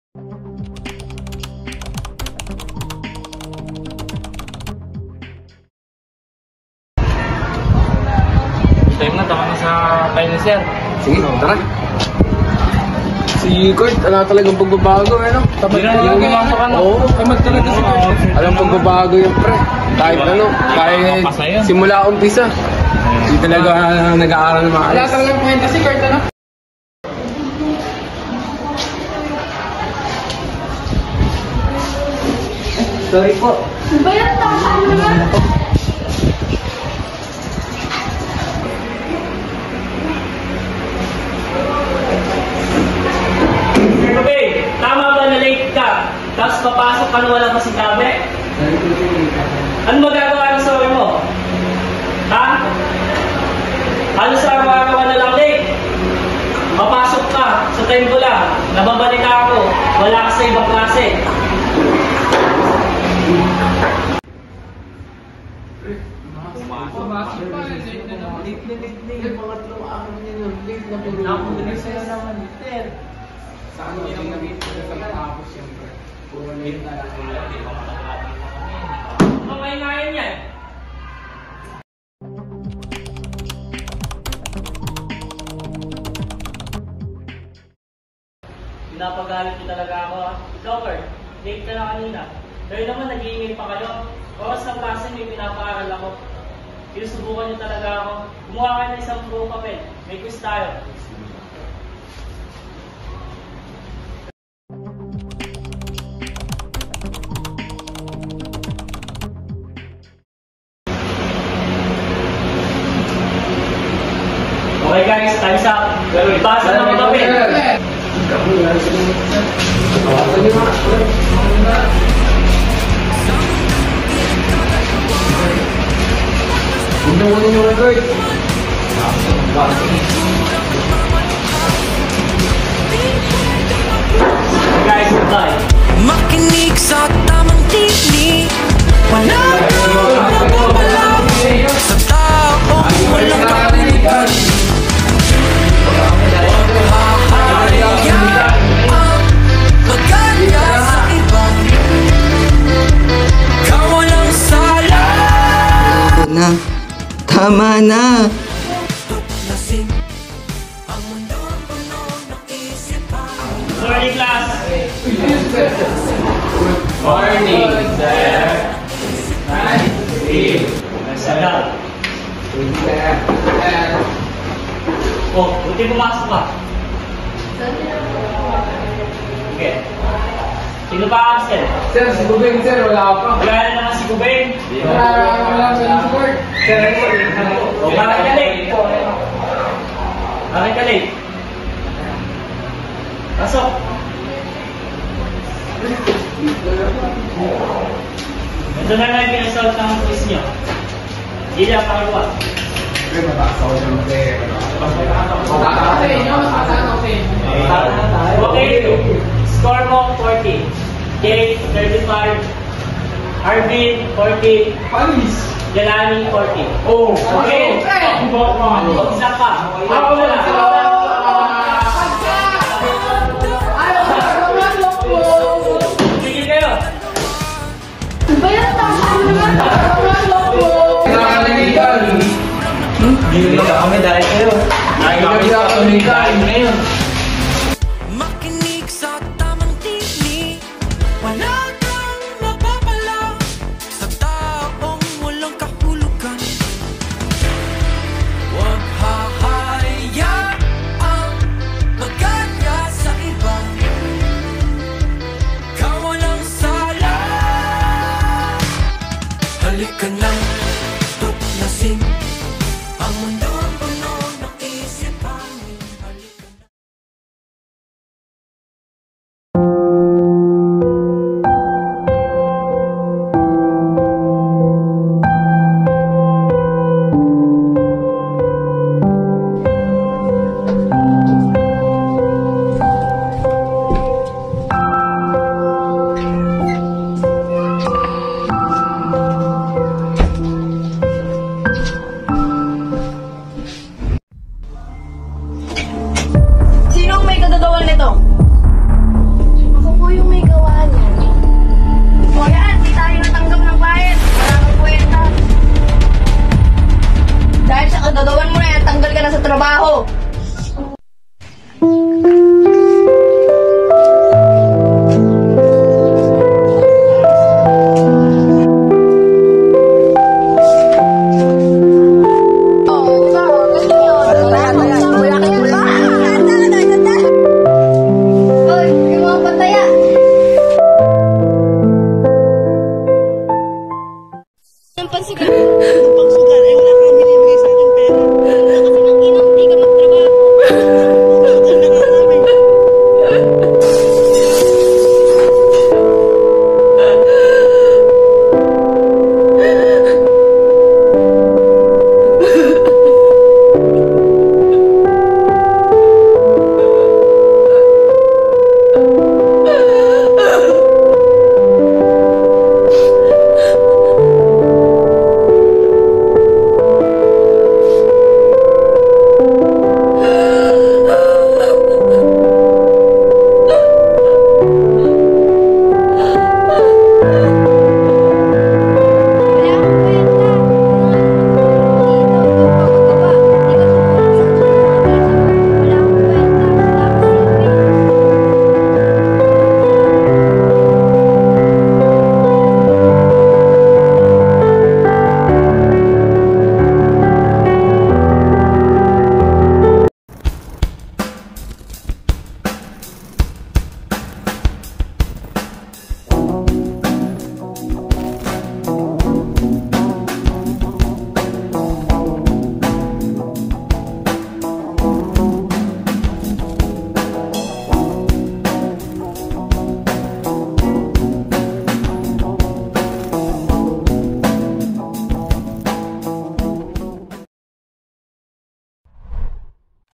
Time na, tama na sa time ni sir. Sige, tara. Si Kurt, ala talagang pagbabago, ano? Hindi na gumamang pa, no? Oo, tamad talaga si Kurt. Alam pagbabago yung pre. Kahit ano, kahit simula umpisa. Hindi talaga nag-aaral ng maayos. Wala talagang kwenta si Kurt, ano? Sorry po. Bayang takaan naman. Tama ba na late ka? Tapos papasok ka na walang kasitabi? Ano magagawa ng sabi mo? Ha? Ano sa araw-araw na lang late? Papasok ka sa time ko lang. Nababalita ako. Wala ka sa ibang klase. Pumasok pa, late na naman. Late na. Pangatlong araw niya yun. Late na po. Nakulinis sila naman. Saan mo yung nabit ko sa tapos siyempre. Puro late na lang. Mamahingayan yan. Pinapagalit niyo talaga ako. Ikaw, Kurt, late ka na kanina. Pero naman, nag-iingay pa kayo. Oras ng klase, may pinapaaral ako. Sinusubukan niyo talaga ako. Kumuha kayo ng isang buong papel. May quiz tayo. Okay guys, time's up. Ipasa ng mga papel. Unang-unang yung record. Guys, goodbye. Makinig sa tamang tinig. Wala kang mababalaw sa taong walang kapilitan. Hahayaan ang pagkaya sa iba. Kawalang sala. Tama na. Tuklasin ang mundo puno ng isipan. Sorry class. Morning, sir. Sagal. Oh, buti pumasok ka. Okay. Sino pa absent? Sir, si Bubeng, sir, wala pa. Wala na naman si Gubeng. Wala sa support. Sir, o bakit ka late? Bakit ka late? Pasok. Ito na lang yung result ng quiz nyo. Hindi lang pakaluwa. Sir, mataas ako siyempre. Okay, score mo 40. Jay, 35. Arvin, 40. Panis! Jelani, 40. Oh, Okay. Isa pa. Ako na lang. Sige kayo. Bayang takaan naman. Nakakaligan. Hindi na kami dahil kayo. Nakakaligan. Ngayon.